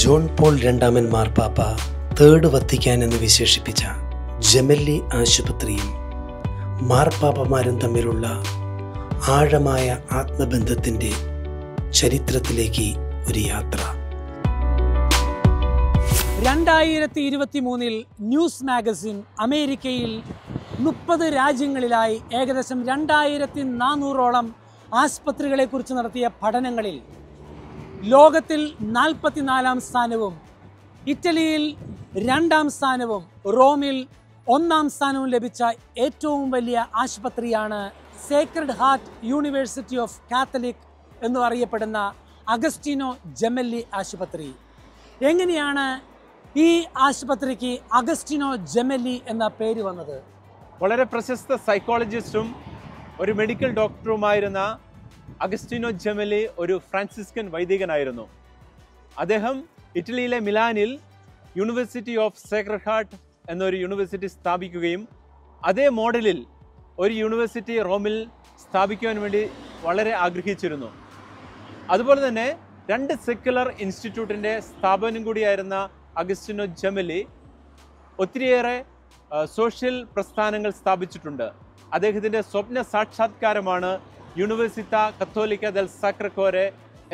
John Paul രണ്ടാമൻ മാർപ്പാപ്പ third Vatican എന്ന് വിശേഷിപ്പിച്ച ജെമെല്ലി ആശുപത്രിയും മാർപ്പാപ്പമാരും തമ്മിലുള്ള ആഴമായ ആത്മബന്ധത്തിൻ്റെ ചരിത്രത്തിലേക്ക് ഒരു യാത്ര. 2023 ന്യൂസ് മാഗസിൻ അമേരിക്കയിൽ 30 രാജ്യങ്ങളിലായി ഏകദേശം 2400ഓളം ആസ്പത്രികളെക്കുറിച്ച് നടത്തിയ പഠനങ്ങളിൽ ലോകത്തിൽ 44-ാം സ്ഥാനവും, ഇറ്റലിയിൽ 2-ാം സ്ഥാനവും, റോമിൽ 1-ാം സ്ഥാനവും ലഭിച്ച ഏറ്റവും വലിയ ആശുപത്രിയാണ് Sacred Heart University of Catholic എന്ന് അറിയപ്പെടുന്ന അഗസ്റ്റിനോ ജെമെല്ലി ആശുപത്രി. എങ്ങനെയാണ് ഈ ആശുപത്രിക്ക് അഗസ്റ്റിനോ ജെമെല്ലി എന്ന പേര് വന്നത്? വളരെ പ്രശസ്ത സൈക്കോളജിസ്റ്റും ഒരു മെഡിക്കൽ ഡോക്ടറുമായിരുന്ന അഗസ്റ്റിനോ ജെമെല്ലി ഒരു ഫ്രാൻസിസ്കൻ വൈദികനായിരുന്നു. അദ്ദേഹം ഇറ്റലിയിലെ മിലാനിൽ യൂണിവേഴ്സിറ്റി ഓഫ് സേക്രഡ് ഹാർട്ട് എന്നൊരു യൂണിവേഴ്സിറ്റി സ്ഥാപിക്കുകയും അതേ മോഡലിൽ ഒരു യൂണിവേഴ്സിറ്റി റോമിൽ സ്ഥാപിക്കുവാൻ വേണ്ടി വളരെ ആഗ്രഹിച്ചിരുന്നു. അതുപോലെ തന്നെ 2 സെക്യുലർ ഇൻസ്റ്റിറ്റ്യൂട്ടിൻ്റെ സ്ഥാപനം കൂടിയായിരുന്ന അഗസ്റ്റിനോ ജെമെല്ലി ഒത്തിരിയേറെ സോഷ്യൽ പ്രസ്ഥാനങ്ങൾ സ്ഥാപിച്ചിട്ടുണ്ട്. അദ്ദേഹത്തിൻ്റെ സ്വപ്ന സാക്ഷാത്കാരമാണ് യൂണിവേഴ്സിറ്റ കത്തോലിക്ക ദെൽ സാക്ര കോരെ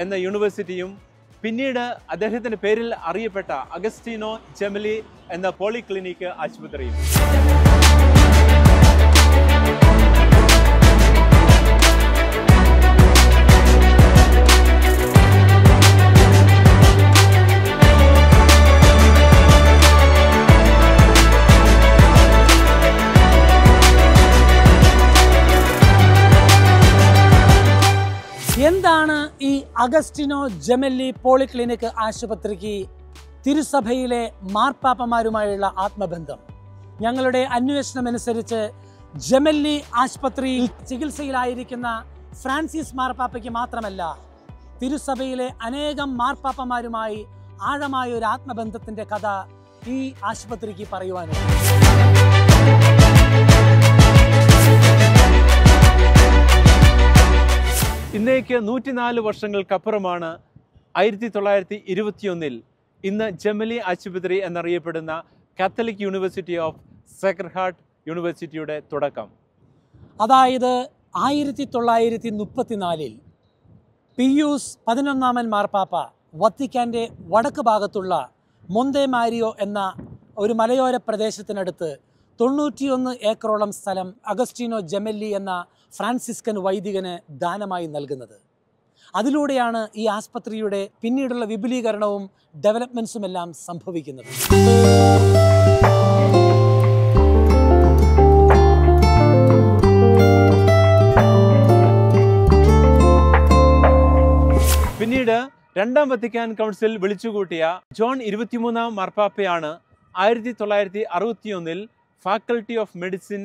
എന്ന യൂണിവേഴ്സിറ്റിയും പിന്നീട് അദ്ദേഹത്തിൻ്റെ പേരിൽ അറിയപ്പെട്ട അഗസ്റ്റിനോ ജെമെല്ലി എന്ന പോളിക്ലിനിക് ആശുപത്രിയും. എന്താണ് ഈ അഗസ്റ്റിനോ ജെമെല്ലി പോളിക്ലിനിക് ആശുപത്രിക്ക് തിരുസഭയിലെ മാർപ്പാപ്പമാരുമായുള്ള ആത്മബന്ധം? ഞങ്ങളുടെ അന്വേഷണമനുസരിച്ച് ജെമെല്ലി ആശുപത്രിയിൽ ചികിത്സയിലായിരിക്കുന്ന ഫ്രാൻസിസ് മാർപ്പാപ്പയ്ക്ക് മാത്രമല്ല, തിരുസഭയിലെ അനേകം മാർപ്പാപ്പമാരുമായി ആഴമായ ഒരു ആത്മബന്ധത്തിൻ്റെ കഥ ഈ ആശുപത്രിക്ക് പറയുവാനുണ്ട്. ഇന്നേക്ക് 104 വർഷങ്ങൾക്കപ്പുറമാണ് 1921 ഇന്ന് ജെമെല്ലി ആശുപത്രി എന്നറിയപ്പെടുന്ന Catholic university of Sacred heart യൂണിവേഴ്സിറ്റിയുടെ തുടക്കം. അതായത് 1934 പിയൂസ് 11-ാമൻ മാർപ്പാപ്പ വത്തിക്കാൻ്റെ വടക്ക് ഭാഗത്തുള്ള മൊന്തെ മാരിയോ എന്ന ഒരു മലയോര പ്രദേശത്തിനടുത്ത് 91 ഏക്കറോളം സ്ഥലം അഗസ്റ്റിനോ ജെമെല്ലി എന്ന ഫ്രാൻസിസ്കൻ വൈദികന് ദാനമായി നൽകുന്നത്. അതിലൂടെയാണ് ഈ ആസ്പത്രിയുടെ പിന്നീടുള്ള വിപുലീകരണവും ഡെവലപ്മെൻറ്റ്സും എല്ലാം സംഭവിക്കുന്നത്. പിന്നീട് 2-ാം വത്തിക്കാൻ കൗൺസിൽ വിളിച്ചുകൂട്ടിയ ജോൺ 23-ാം മാർപ്പാപ്പയാണ് 1961 ഫാക്കൽറ്റി ഓഫ് മെഡിസിൻ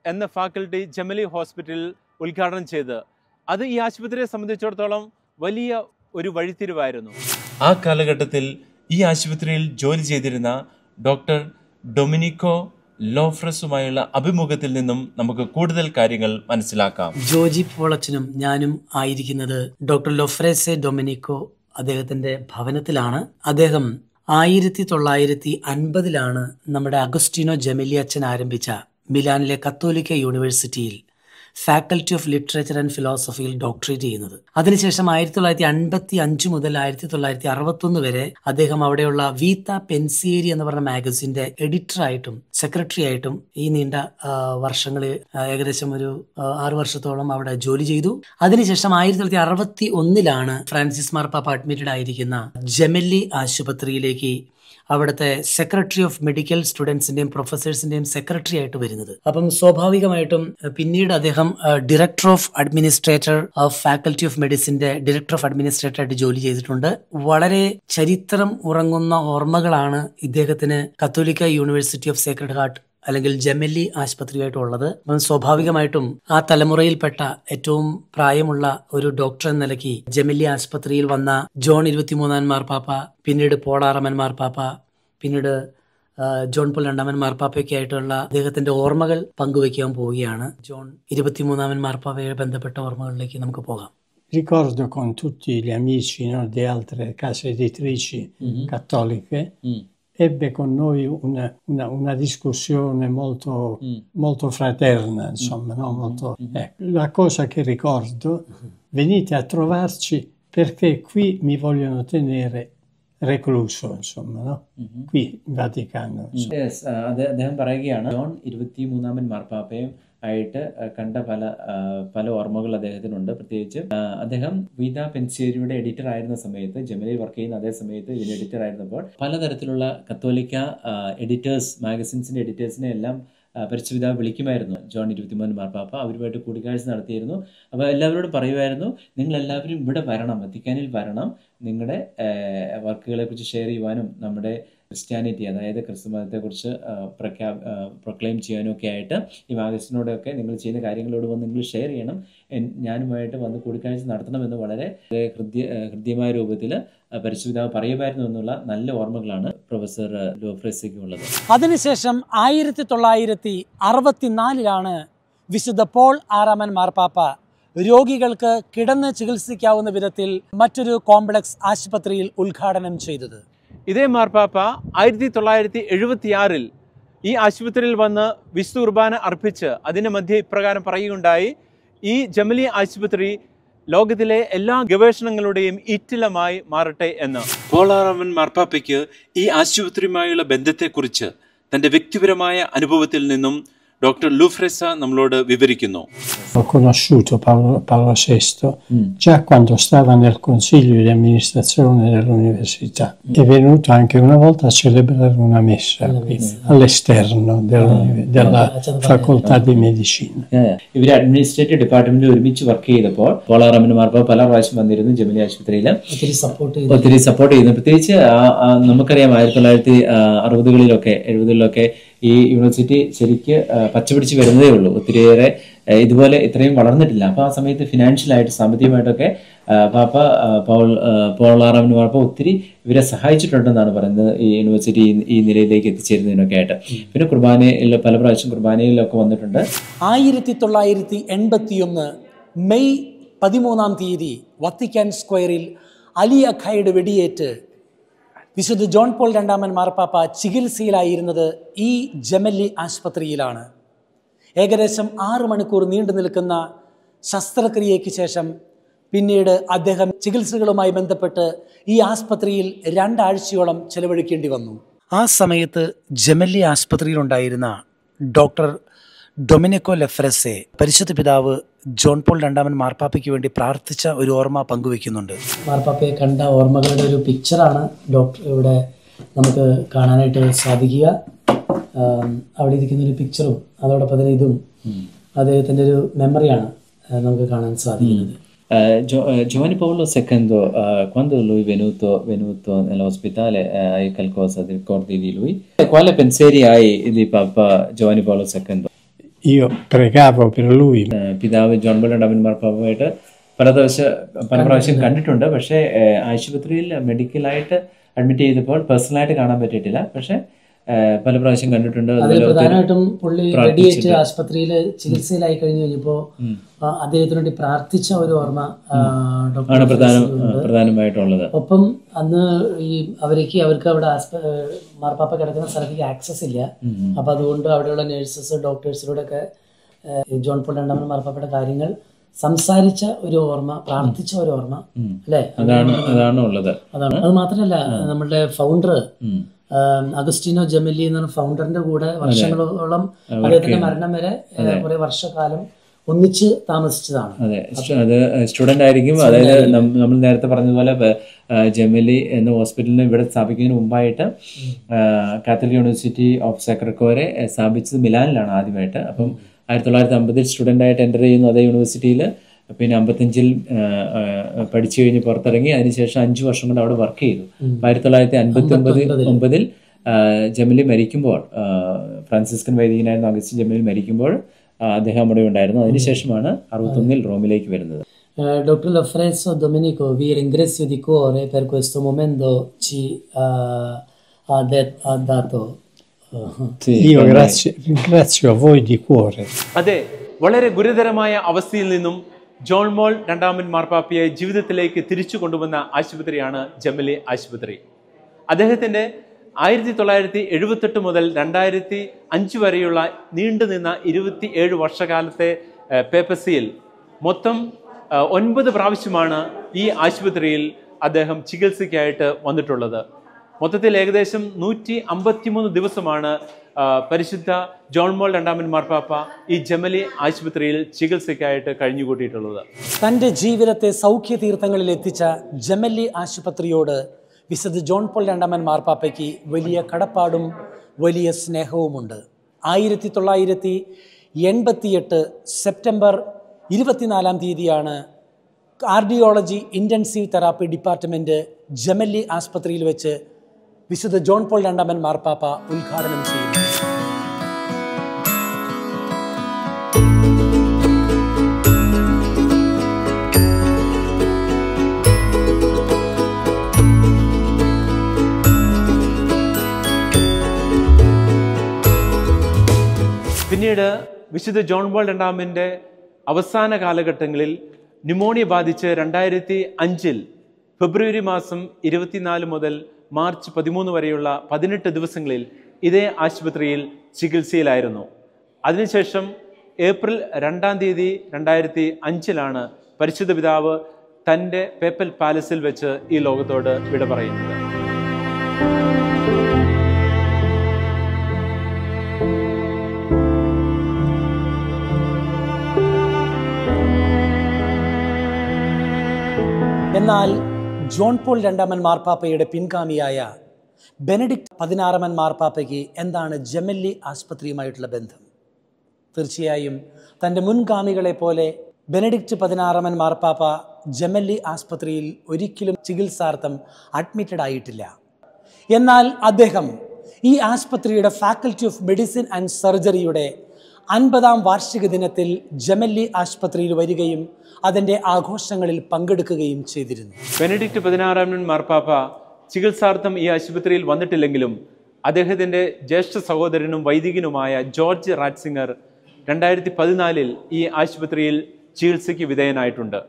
എന്ന ഫാക്കൽറ്റി ജെമെല്ലി ഹോസ്പിറ്റലിൽ ഉദ്ഘാടനം ചെയ്ത്. അത് ഈ ആശുപത്രിയെ സംബന്ധിച്ചിടത്തോളം വലിയ ഒരു വഴിത്തിരിവായിരുന്നു. ആ കാലഘട്ടത്തിൽ ഈ ആശുപത്രിയിൽ ജോലി ചെയ്തിരുന്ന ഡോക്ടർ ഡൊമിനിക്കോ ലോഫ്രസുമായുള്ള അഭിമുഖത്തിൽ നിന്നും നമുക്ക് കൂടുതൽ കാര്യങ്ങൾ മനസ്സിലാക്കാം. ജോജി പോളച്ചനും ഞാനും ആയിരിക്കുന്നത് ഡോക്ടർ ലോഫ്രേസെ ഡൊമിനിക്കോ അദ്ദേഹത്തിന്റെ ഭവനത്തിലാണ്. അദ്ദേഹം 1950 നമ്മുടെ അഗസ്റ്റിനോ ജെമെല്ലി അച്ഛൻ ആരംഭിച്ച മിലാനിലെ കത്തോലിക്ക യൂണിവേഴ്സിറ്റിയിൽ ഫാക്കൽറ്റി ഓഫ് ലിറ്ററേച്ചർ ആൻഡ് ഫിലോസഫിയിൽ ഡോക്ടറേറ്റ് ചെയ്യുന്നത്. അതിനുശേഷം 1955 മുതൽ 1961 വരെ അദ്ദേഹം അവിടെയുള്ള വീത്ത പെൻസിയേരി എന്ന് പറഞ്ഞ മാഗസിന്റെ എഡിറ്ററായിട്ടും സെക്രട്ടറി ആയിട്ടും ഈ നീണ്ട വർഷങ്ങളിൽ ഏകദേശം ഒരു 6 വർഷത്തോളം അവിടെ ജോലി ചെയ്തു. അതിനുശേഷം 1961 ഫ്രാൻസിസ് മാർപ്പാപ്പ അഡ്മിറ്റഡ് ആയിരിക്കുന്ന ജെമെല്ലി ആശുപത്രിയിലേക്ക് അവിടുത്തെ സെക്രട്ടറി ഓഫ് മെഡിക്കൽ സ്റ്റുഡൻസിന്റെയും പ്രൊഫസേഴ്സിന്റെയും സെക്രട്ടറി ആയിട്ട് വരുന്നത്. അപ്പം സ്വാഭാവികമായിട്ടും പിന്നീട് അദ്ദേഹം director of administrator of faculty of മെഡിസിന്റെ ഡയറക്ടർ ഓഫ് അഡ്മിനിസ്ട്രേറ്റർ ആയിട്ട് ജോലി ചെയ്തിട്ടുണ്ട്. വളരെ ചരിത്രം ഉറങ്ങുന്ന ഓർമ്മകളാണ് ഇദ്ദേഹത്തിന് കത്തോലിക്ക യൂണിവേഴ്സിറ്റി ഓഫ് സേക്രഡ് ഹാർട്ട് അല്ലെങ്കിൽ ജെമെല്ലി ആശുപത്രിയായിട്ടുള്ളത്. അപ്പം സ്വാഭാവികമായിട്ടും ആ തലമുറയിൽപ്പെട്ട ഏറ്റവും പ്രായമുള്ള ഒരു ഡോക്ടർ എന്ന നിലയ്ക്ക് ജെമെല്ലി ആശുപത്രിയിൽ വന്ന ജോൺ 23-ാം മാർപ്പാപ്പ, പിന്നീട് പോൾ 6-ാമൻ മാർപ്പാപ്പ, പിന്നീട് ജോൺ പോൾ 2-ാമൻ മാർപ്പാപ്പയൊക്കെ ആയിട്ടുള്ള അദ്ദേഹത്തിന്റെ ഓർമ്മകൾ പങ്കുവയ്ക്കാൻ പോവുകയാണ്. ജോൺ 23-ാമൻ മാർപ്പാപ്പയെ ബന്ധപ്പെട്ട ഓർമ്മകളിലേക്ക് നമുക്ക് പോകാം. ricordo con tutti gli amici, no, di altre case editrici cattoliche, ebbe con noi una discussione molto fraterna, insomma, no? Molto, la cosa che ricordo, venite a trovarci perché qui mi vogliono tenere recluso, insomma, no? Qui in Vaticano. അദ്ദേഹം പറയുകയാണ് John 23 മാർപ്പാപ്പയും ആയിട്ട് കണ്ട പല ഓർമ്മകൾ അദ്ദേഹത്തിനുണ്ട്. പ്രത്യേകിച്ച് അദ്ദേഹം വീത പെൻസിയരിയുടെ editor ആയിരുന്ന സമയത്ത്, ജമലിൽ വർക്ക് ചെയ്യുന്ന അതേ സമയത്ത് ഇതിന് എഡിറ്റർ ആയിരുന്നപ്പോൾ പലതരത്തിലുള്ള കത്തോലിക്ക എഡിറ്റേഴ്സ്, മാഗസിൻസിന്റെ എഡിറ്റേഴ്സിനെ എല്ലാം പരിശുദ്ധപിതാവ് വിളിക്കുമായിരുന്നു. ജോൺ 23 മാർപ്പാപ്പ അവരുമായിട്ട് കൂടിക്കാഴ്ച നടത്തിയിരുന്നു. അപ്പോൾ എല്ലാവരോടും പറയുമായിരുന്നു, നിങ്ങൾ ഇവിടെ വരണം, വത്തിക്കാനിൽ വരണം, നിങ്ങളുടെ വർക്കുകളെ കുറിച്ച് ഷെയർ ചെയ്യുവാനും നമ്മുടെ ക്രിസ്ത്യാനിറ്റി, അതായത് ക്രിസ്തു മതത്തെക്കുറിച്ച് പ്രൊക്ലെയിം ചെയ്യാനും ഒക്കെ ആയിട്ട് ഈ മാഗസിനോടൊക്കെ നിങ്ങൾ ചെയ്യുന്ന കാര്യങ്ങളോട് വന്ന് നിങ്ങൾ ഷെയർ ചെയ്യണം, ഞാനുമായിട്ട് വന്ന് കൂടിക്കാഴ്ച നടത്തണമെന്ന് വളരെ ഹൃദ്യമായ രൂപത്തിൽ പരിശുദ്ധപിതാവ് പറയുമായിരുന്നു എന്നുള്ള നല്ല ഓർമ്മകളാണ് പ്രൊഫസർ ലോഫ്രസിക്ക് ഉള്ളത്. അതിനുശേഷം 1964 വിശുദ്ധ പോൾ ആറാമൻ മാർപ്പാപ്പ രോഗികൾക്ക് കിടന്ന് ചികിത്സിക്കാവുന്ന വിധത്തിൽ മറ്റൊരു കോംപ്ലക്സ് ആശുപത്രിയിൽ ഉദ്ഘാടനം ചെയ്തത്. ഇതേ മാർപ്പാപ്പ 1976 ഈ ആശുപത്രിയിൽ വന്ന് വിശുദ്ധ കുർബാന അർപ്പിച്ച് അതിന് മധ്യേ ഇപ്രകാരം പറയുകയുണ്ടായി, ഈ ജമലി ആശുപത്രി ലോകത്തിലെ എല്ലാ ഗവേഷണങ്ങളുടെയും ഇറ്റിലമായി മാറട്ടെ എന്ന്. പോൾ ആറാമൻ മാർപ്പാപ്പയ്ക്ക് ഈ ആശുപത്രിയുമായുള്ള ബന്ധത്തെക്കുറിച്ച് തന്റെ വ്യക്തിപരമായ അനുഭവത്തിൽ നിന്നും ഡോക്ടർ ലൂഫ്രെസ നമ്മളോട് വിവരിക്കുന്നു. Ho conosciuto Paolo VI già quando stava nel consiglio di amministrazione dell'università. È venuto anche una volta a celebrare una messa qui, all'esterno della facoltà di medicina. ഇവർ അഡ്മിനിസ്ട്രേറ്റീവ് ഡിപ്പാർട്ട്മെന്റിൽ ഒരുമിച്ച് വർക്ക് ചെയ്തപ്പോൾ പോൾ ആറാമൻ മാർപ്പാപ്പ പല പ്രാവശ്യം വന്നിരുന്നു ജമലി ആശുപത്രിയിൽ, ഒത്തിരി സപ്പോർട്ട് ചെയ്യുന്നു. പ്രത്യേകിച്ച് നമുക്കറിയാം 1960-കളിലൊക്കെ 70-കളിലൊക്കെ ഈ യൂണിവേഴ്സിറ്റി ശരിക്ക് പച്ചപിടിച്ച് വരുന്നതേ ഉള്ളൂ, ഒത്തിരിയേറെ ഇതുപോലെ ഇത്രയും വളർന്നിട്ടില്ല. അപ്പോൾ ആ സമയത്ത് ഫിനാൻഷ്യലായിട്ട്, സാമ്പത്തികമായിട്ടൊക്കെ പോൾ ആറാമൻ മാർപ്പാപ്പ ഒത്തിരി ഇവരെ സഹായിച്ചിട്ടുണ്ടെന്നാണ് പറയുന്നത്, ഈ യൂണിവേഴ്സിറ്റി ഈ നിലയിലേക്ക് എത്തിച്ചേരുന്നതിനൊക്കെ ആയിട്ട്. പിന്നെ കുർബാനയിൽ പല പ്രാവശ്യം കുർബാനയിലൊക്കെ വന്നിട്ടുണ്ട്. 1981 മെയ് 13 വത്തിക്കാൻ സ്ക്വയറിൽ അലി അഖായുടെ വെടിയേറ്റ് വിശുദ്ധ ജോൺ പോൾ രണ്ടാമൻ മാർപ്പാപ്പ ചികിത്സയിലായിരുന്നത് ഈ ജമലി ആശുപത്രിയിലാണ്. ഏകദേശം 6 മണിക്കൂർ നീണ്ടു നിൽക്കുന്ന ശസ്ത്രക്രിയയ്ക്ക് ശേഷം പിന്നീട് അദ്ദേഹം ചികിത്സകളുമായി ബന്ധപ്പെട്ട് ഈ ആശുപത്രിയിൽ 2 ആഴ്ചയോളം ചെലവഴിക്കേണ്ടി വന്നു. ആ സമയത്ത് ജമലി ആശുപത്രിയിലുണ്ടായിരുന്ന ഡോക്ടർ ഡൊമിനിക്കോ ലെഫ്രസെ പരിശുദ്ധ പിതാവ് ജോൺ പോൾ രണ്ടാമൻ മാർപ്പാപ്പയ്ക്ക് വേണ്ടി പ്രാർത്ഥിച്ച ഒരു ഓർമ്മ പങ്കുവെക്കുന്നുണ്ട്. മാർപ്പാപ്പയെ കണ്ട ഓർമ്മകളുടെ ഒരു പിക്ചറാണ് ഡോക്ടർ ഇവിടെ നമുക്ക് കാണാനായിട്ട് സാധിക്കുക. അവിടെ ഇരിക്കുന്നൊരു പിക്ചറും അതോടൊപ്പം തന്നെ ഇതും അദ്ദേഹത്തിൻ്റെ ഒരു മെമ്മറിയാണ് നമുക്ക് കാണാൻ സാധിക്കുന്നത്. Giovanni Paolo II, quando lui è venuto nell'ospedale, hai qualcosa di ricordi di lui? Quale pensieri hai di Papa Giovanni Paolo II? Io pregavo per lui. പിതാവ് ജോൺ പോൾ രണ്ടാമൻ മാർപ്പാപ്പയായിട്ട് പല പ്രാവശ്യം കണ്ടിട്ടുണ്ട്. പക്ഷേ ആശുപത്രിയിൽ മെഡിക്കലായിട്ട് അഡ്മിറ്റ് ചെയ്തപ്പോൾ പേഴ്സണലായിട്ട് കാണാൻ പറ്റിയിട്ടില്ല. പക്ഷേ പല പ്രാവശ്യം കണ്ടിട്ടുണ്ട്. പ്രധാനമായിട്ടും പുള്ളി വെടിയേറ്റ് ആശുപത്രിയിൽ ചികിത്സയിലായി കഴിഞ്ഞപ്പോൾ അദ്ദേഹത്തിന് വേണ്ടി പ്രാർത്ഥിച്ച ഒരു ഓർമ്മ ആണ് പ്രധാനമായിട്ടുള്ളത്. ഒപ്പം അന്ന് ഈ അവർക്ക് അവിടെ മാർപ്പാപ്പ കിടക്കുന്ന സ്ഥലത്തേക്ക് ആക്സസ് ഇല്ല. അപ്പൊ അതുകൊണ്ട് അവിടെയുള്ള നേഴ്സസ് ഡോക്ടേഴ്സിലൂടെ ഒക്കെ ജോൺ പോൾ രണ്ടാമൻ മാർപ്പാപ്പയുടെ കാര്യങ്ങൾ സംസാരിച്ച ഒരു ഓർമ്മ, പ്രാർത്ഥിച്ച ഒരു ഓർമ്മ അല്ലെ, അതാണ് ഉള്ളത്. അതാണ്. അത് മാത്രമല്ല, നമ്മളുടെ ഫൗണ്ടർ അഗസ്റ്റീനോ ജെമലി എന്ന ഫൗണ്ടറിന്റെ കൂടെ വർഷങ്ങളോളം അദ്ദേഹത്തിന്റെ മരണം വരെ കുറെ വർഷക്കാലം ഒന്നിച്ച് താമസിച്ചതാണ്. അതെ, അത് സ്റ്റുഡന്റ് ആയിരിക്കും. അതായത് നമ്മൾ നേരത്തെ പറഞ്ഞതുപോലെ ജെമലി എന്ന ഹോസ്പിറ്റലിനെ ഇവിടെ സ്ഥാപിക്കുന്നതിന് മുമ്പായിട്ട് കാത്തലിക് യൂണിവേഴ്സിറ്റി ഓഫ് സേക്രഡ് കോറെ സ്ഥാപിച്ചത് മിലാനിലാണ് ആദ്യമായിട്ട്. അപ്പം 1950 സ്റ്റുഡൻ്റ് ആയിട്ട് എൻ്റർ ചെയ്യുന്നു അതേ യൂണിവേഴ്സിറ്റിയിൽ. പിന്നെ 55 പഠിച്ചു കഴിഞ്ഞ് പുറത്തിറങ്ങി. അതിനുശേഷം 5 വർഷം കൊണ്ട് അവിടെ വർക്ക് ചെയ്തു. 1959 ജെമലി മരിക്കുമ്പോൾ, ഫ്രാൻസിസ്കൻ വൈദികനായിരുന്ന അഗസ്റ്റിൻ ജെമലി മരിക്കുമ്പോൾ അദ്ദേഹം അവിടെ ഉണ്ടായിരുന്നു. അതിനുശേഷമാണ് 61 റോമിലേക്ക് വരുന്നത്. Dottor Loffreso Domenico, vi ringrazio di cuore per questo momento ci ha dato. Io ringrazio a voi di cuore. അതെ, വളരെ ഗുരുതരമായ അവസ്ഥയിൽ നിന്നും ജോൺ പോൾ രണ്ടാമൻ മാർപ്പാപ്പയെ ജീവിതത്തിലേക്ക് തിരിച്ചു കൊണ്ടുവന്ന ആശുപത്രിയാണ് ജെമലി ആശുപത്രി. അദ്ദേഹത്തിൻ്റെ 1978 മുതൽ 2005 വരെയുള്ള നീണ്ടുനിന്ന 27 വർഷകാലത്തെ പേപ്പസിയിൽ മൊത്തം 9 പ്രാവശ്യമാണ് ഈ ആശുപത്രിയിൽ അദ്ദേഹം ചികിത്സയ്ക്കായിട്ട് വന്നിട്ടുള്ളത്. മൊത്തത്തിൽ ഏകദേശം 153 ദിവസമാണ് പരിശുദ്ധ ജോൺ പോൾ രണ്ടാമൻ മാർപ്പാപ്പ ഈ ജെമലി ആശുപത്രിയിൽ ചികിത്സയ്ക്കായിട്ട് കഴിഞ്ഞുകൂട്ടിയിട്ടുള്ളത്. തൻ്റെ ജീവിതത്തെ സൗഖ്യതീർത്ഥങ്ങളിൽ എത്തിച്ച ജെമലി ആശുപത്രിയോട് വിശുദ്ധ ജോൺ പോൾ രണ്ടാമൻ മാർപ്പാപ്പയ്ക്ക് വലിയ കടപ്പാടും വലിയ സ്നേഹവുമുണ്ട്. 1988 സെപ്റ്റംബർ 24 തീയതിയാണ് കാർഡിയോളജി ഇൻറ്റൻസീവ് തെറാപ്പി ഡിപ്പാർട്ട്മെൻറ്റ് ജെമലി ആശുപത്രിയിൽ വെച്ച് വിശുദ്ധ ജോൺ പോൾ രണ്ടാമൻ മാർപ്പാപ്പ ഉദ്ഘാടനം ചെയ്യുന്നത്. പിന്നീട് വിശുദ്ധ ജോൺ പോൾ രണ്ടാമൻ്റെ അവസാന കാലഘട്ടങ്ങളിൽ ന്യൂമോണിയ ബാധിച്ച് 2005 ഫെബ്രുവരി മാസം 24 മുതൽ മാർച്ച് 13 വരെയുള്ള 18 ദിവസങ്ങളിൽ ഇതേ ആശുപത്രിയിൽ ചികിത്സയിലായിരുന്നു. അതിനുശേഷം ഏപ്രിൽ 2 തീയതി 2005 പരിശുദ്ധ പിതാവ് തൻ്റെ പേപ്പൽ പാലസിൽ വെച്ച് ഈ ലോകത്തോട് വിട പറയുന്നത്. എന്നാൽ ജോൺ പോൾ രണ്ടാമൻ മാർപ്പാപ്പയുടെ പിൻഗാമിയായ ബെനഡിക്ട് 16 മാർപ്പാപ്പയ്ക്ക് എന്താണ് ജെമലി ആശുപത്രിയുമായിട്ടുള്ള ബന്ധം? തീർച്ചയായും തൻ്റെ മുൻഗാമികളെ പോലെ ബെനഡിക്ട് 16 മാർപ്പാപ്പ ജെമലി ആശുപത്രിയിൽ ഒരിക്കലും ചികിത്സാർത്ഥം അഡ്മിറ്റഡ് ആയിട്ടില്ല. എന്നാൽ അദ്ദേഹം ഈ ആശുപത്രിയുടെ ഫാക്കൽറ്റി ഓഫ് മെഡിസിൻ ആൻഡ് സർജറിയുടെ 50ാം വാർഷിക ദിനത്തിൽ ജെമലി ആശുപത്രിയിൽ വരികയും അതിൻ്റെ ആഘോഷങ്ങളിൽ പങ്കെടുക്കുകയും ചെയ്തിരുന്നു. ബെനഡിക്ട് 16 മാർപ്പാപ്പ ചികിത്സാർത്ഥം ഈ ആശുപത്രിയിൽ വന്നിട്ടില്ലെങ്കിലും അദ്ദേഹത്തിൻ്റെ ജ്യേഷ്ഠ സഹോദരനും വൈദികനുമായ ജോർജ് റാറ്റ്സിംഗർ 2014 ഈ ആശുപത്രിയിൽ ചികിത്സയ്ക്ക് വിധേയനായിട്ടുണ്ട്.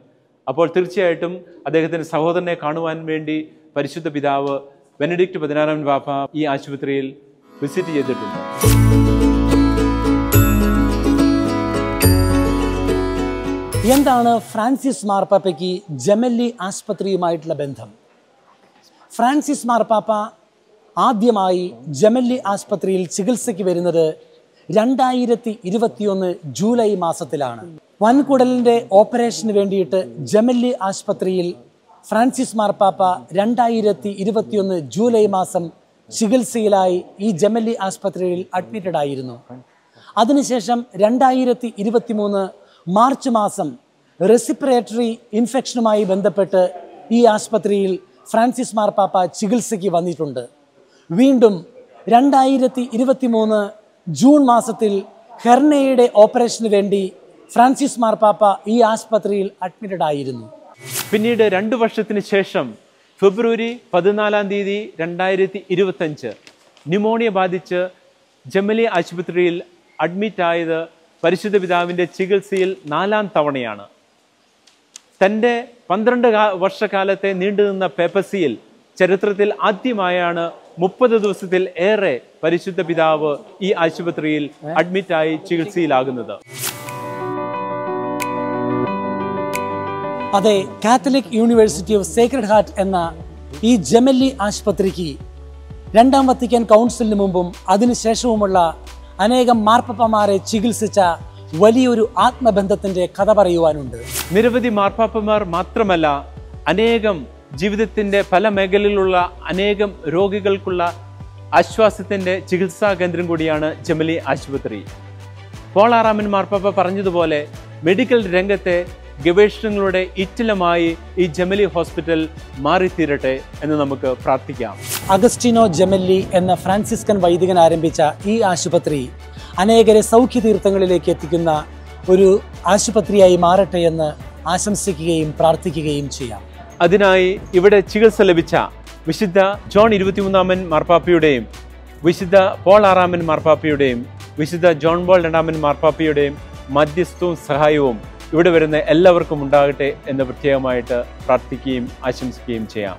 അപ്പോൾ തീർച്ചയായിട്ടും അദ്ദേഹത്തിൻ്റെ സഹോദരനെ കാണുവാൻ വേണ്ടി പരിശുദ്ധ പിതാവ് ബെനഡിക്ട് 16 പാപ്പ ഈ ആശുപത്രിയിൽ വിസിറ്റ് ചെയ്തിട്ടുണ്ട്. എന്താണ് ഫ്രാൻസിസ് മാർപ്പാപ്പയ്ക്ക് ജെമലി ആശുപത്രിയുമായിട്ടുള്ള ബന്ധം? ഫ്രാൻസിസ് മാർപ്പാപ്പ ആദ്യമായി ജെമലി ആശുപത്രിയിൽ ചികിത്സയ്ക്ക് വരുന്നത് 2021 ജൂലൈ മാസത്തിലാണ്. വൻകുടലിൻ്റെ ഓപ്പറേഷന് വേണ്ടിയിട്ട് ജെമലി ആശുപത്രിയിൽ ഫ്രാൻസിസ് മാർപ്പാപ്പ 2021 ജൂലൈ മാസം ചികിത്സയിലായി ഈ ജെമലി ആശുപത്രിയിൽ അഡ്മിറ്റഡ് ആയിരുന്നു. അതിനുശേഷം 2023 മാർച്ച് മാസം റെസിപ്പിറേറ്ററി ഇൻഫെക്ഷനുമായി ബന്ധപ്പെട്ട് ഈ ആശുപത്രിയിൽ ഫ്രാൻസിസ് മാർപ്പാപ്പ ചികിത്സയ്ക്ക് വന്നിട്ടുണ്ട്. വീണ്ടും 2023 ജൂൺ മാസത്തിൽ ഹെർണിയയുടെ ഓപ്പറേഷന് വേണ്ടി ഫ്രാൻസിസ് മാർപ്പാപ്പ ഈ ആശുപത്രിയിൽ അഡ്മിറ്റഡ് ആയിരുന്നു. പിന്നീട് 2 വർഷത്തിന് ശേഷം ഫെബ്രുവരി 14 തീയതി 2025 ന്യൂമോണിയ ബാധിച്ച് ജെമലി ആശുപത്രിയിൽ അഡ്മിറ്റായത് പരിശുദ്ധ പിതാവിൻ്റെ ചികിത്സയിൽ 4ാം തവണയാണ്. തൻ്റെ 12 വർഷക്കാലത്തെ നീണ്ടുനിന്ന പേപ്പസിയിൽ ചരിത്രത്തിൽ ആദ്യമായാണ് 30 ദിവസത്തിൽ ഏറെ പരിശുദ്ധ പിതാവ് ഈ ആശുപത്രിയിൽ അഡ്മിറ്റായി ചികിത്സയിലാകുന്നത്. അതെ, Catholic university of Sacred heart എന്ന ഈ ജെമലി ആശുപത്രിക്ക് 2ാം വത്തിക്കാൻ കൗൺസിലിന് മുമ്പും അതിനുശേഷവുമുള്ള അനേകം മാർപ്പാപ്പമാരെ ചികിത്സിച്ച വലിയൊരു ആത്മബന്ധത്തിൻ്റെ കഥ പറയുവാനുണ്ട്. നിരവധി മാർപ്പാപ്പമാർ മാത്രമല്ല, അനേകം ജീവിതത്തിൻ്റെ പല മേഖലയിലുള്ള അനേകം രോഗികൾക്കുള്ള ആശ്വാസത്തിൻ്റെ ചികിത്സാ കേന്ദ്രം കൂടിയാണ് ജെമലി ആശുപത്രി. പോൾ 6 മാർപ്പാപ്പ പറഞ്ഞതുപോലെ മെഡിക്കൽ രംഗത്തെ ഗവേഷണങ്ങളുടെ ഇറ്റിലമായി ഈ ജെമലി ഹോസ്പിറ്റൽ മാറിത്തീരട്ടെ എന്ന് നമുക്ക് പ്രാർത്ഥിക്കാം. അഗസ്റ്റിനോ ജെമല്ലി എന്ന ഫ്രാൻസിസ്കൻ വൈദികൻ ആരംഭിച്ച ഈ ആശുപത്രി അനേകരെ സൗഖ്യതീർത്ഥങ്ങളിലേക്ക് എത്തിക്കുന്ന ഒരു ആശുപത്രിയായി മാറട്ടെ എന്ന് ആശംസിക്കുകയും പ്രാർത്ഥിക്കുകയും ചെയ്യാം. അതിനായി ഇവിടെ ചികിത്സ ലഭിച്ച വിശുദ്ധ ജോൺ 23 മാർപ്പാപ്പയുടെയും വിശുദ്ധ പോൾ 6 മാർപ്പാപ്പയുടെയും വിശുദ്ധ ജോൺ പോൾ 2 മാർപ്പാപ്പയുടെയും മധ്യസ്ഥവും സഹായവും ഇവിടെ വരുന്ന എല്ലാവർക്കും ഉണ്ടാകട്ടെ എന്ന് പ്രത്യേകമായിട്ട് പ്രാർത്ഥിക്കുകയും ആശംസിക്കുകയും ചെയ്യാം.